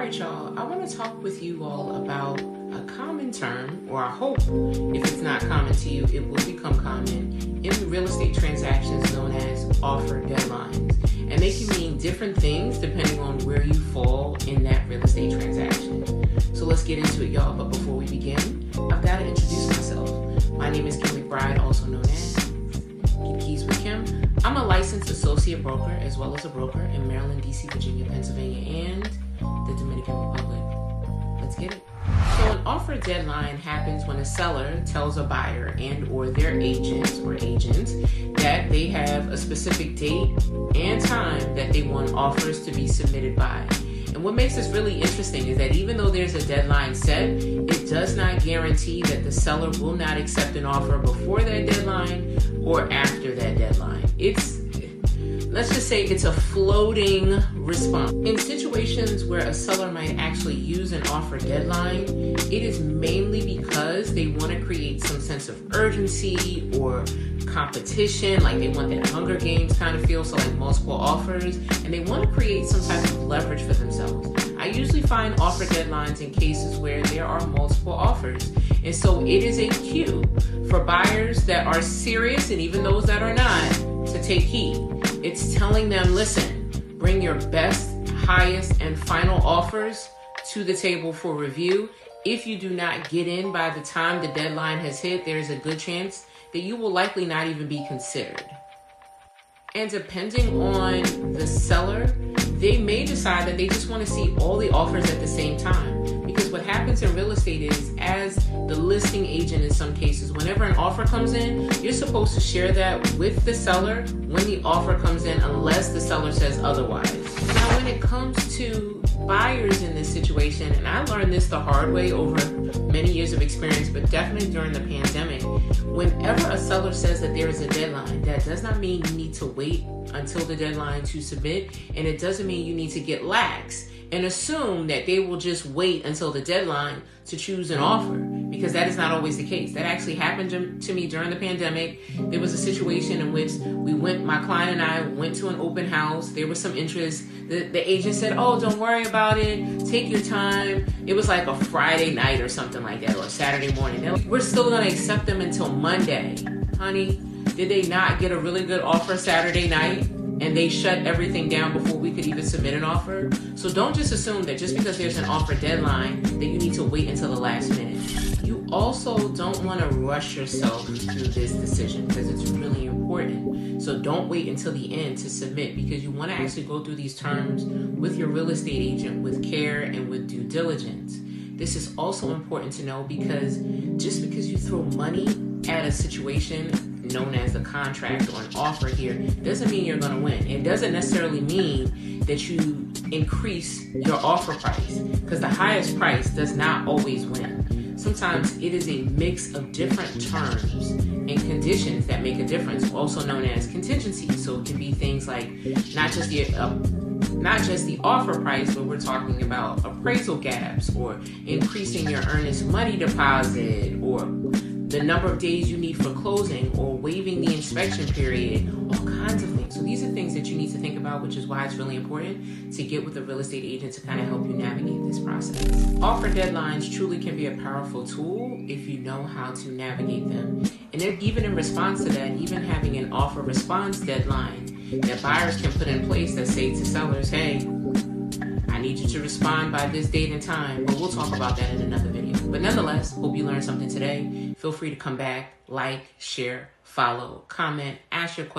right, y'all, I want to talk with you all about a common term, or I hope if it's not common to you, it will become common in real estate transactions known as offer deadlines. And they can mean different things depending on where you fall in that real estate transaction. So let's get into it, y'all. But before we begin, I've got to introduce myself. My name is Kim McBride, also known as Keys with Kim. I'm a licensed associate broker as well as a broker in Maryland, DC, Virginia, Pennsylvania, and the Dominican Republic. Let's get it. So an offer deadline happens when a seller tells a buyer and or their agent that they have a specific date and time that they want offers to be submitted by. And what makes this really interesting is that even though there's a deadline set, it does not guarantee that the seller will not accept an offer before that deadline or after that deadline. Let's just say it's a floating response. In situations where a seller might actually use an offer deadline, it is mainly because they want to create some sense of urgency or competition, like they want that Hunger Games kind of feel, so like multiple offers, and they want to create some type of leverage for themselves. I usually find offer deadlines in cases where there are multiple offers. And so it is a cue for buyers that are serious and even those that are not to take heed. It's telling them, listen, bring your best, highest, and final offers to the table for review. If you do not get in by the time the deadline has hit, there's a good chance that you will likely not even be considered. And depending on the seller, they may decide that they just want to see all the offers at the same time. Because what happens in real estate is, as the listing agent in some cases, whenever an offer comes in, you're supposed to share that with the seller when the offer comes in, unless the seller says otherwise. Now, when it comes to buyers in this situation, and I learned this the hard way over many years of experience, but definitely during the pandemic, whenever a seller says that there is a deadline, that does not mean you need to wait until the deadline to submit, and it doesn't mean you need to get lax and assume that they will just wait until the deadline to choose an offer, because that is not always the case. That actually happened to me during the pandemic. There was a situation in which my client and I went to an open house. There was some interest. The agent said, oh, don't worry about it. Take your time. It was like a Friday night or something like that, or Saturday morning. They're like, we're still going to accept them until Monday. Honey, did they not get a really good offer Saturday night? And they shut everything down before we could even submit an offer. So don't just assume that just because there's an offer deadline that you need to wait until the last minute. You also don't want to rush yourself through this decision because it's really important. So don't wait until the end to submit, because you want to actually go through these terms with your real estate agent with care and with due diligence. This is also important to know, because just because you throw money at a situation known as a contract or an offer here doesn't mean you're going to win. It doesn't necessarily mean that you increase your offer price, because the highest price does not always win. Sometimes it is a mix of different terms and conditions that make a difference, also known as contingencies. So it can be things like not just the offer price, but we're talking about appraisal gaps, or increasing your earnest money deposit, or the number of days you need for closing, or waiving the inspection period, all kinds of things. So these are things that you need to think about, which is why it's really important to get with a real estate agent to kind of help you navigate this process. Offer deadlines truly can be a powerful tool if you know how to navigate them. And then even in response to that, even having an offer response deadline that buyers can put in place that say to sellers, hey, I need you to respond by this date and time. But we'll talk about that in another video. But nonetheless, hope you learned something today. Feel free to come back, like, share, follow, comment, ask your questions.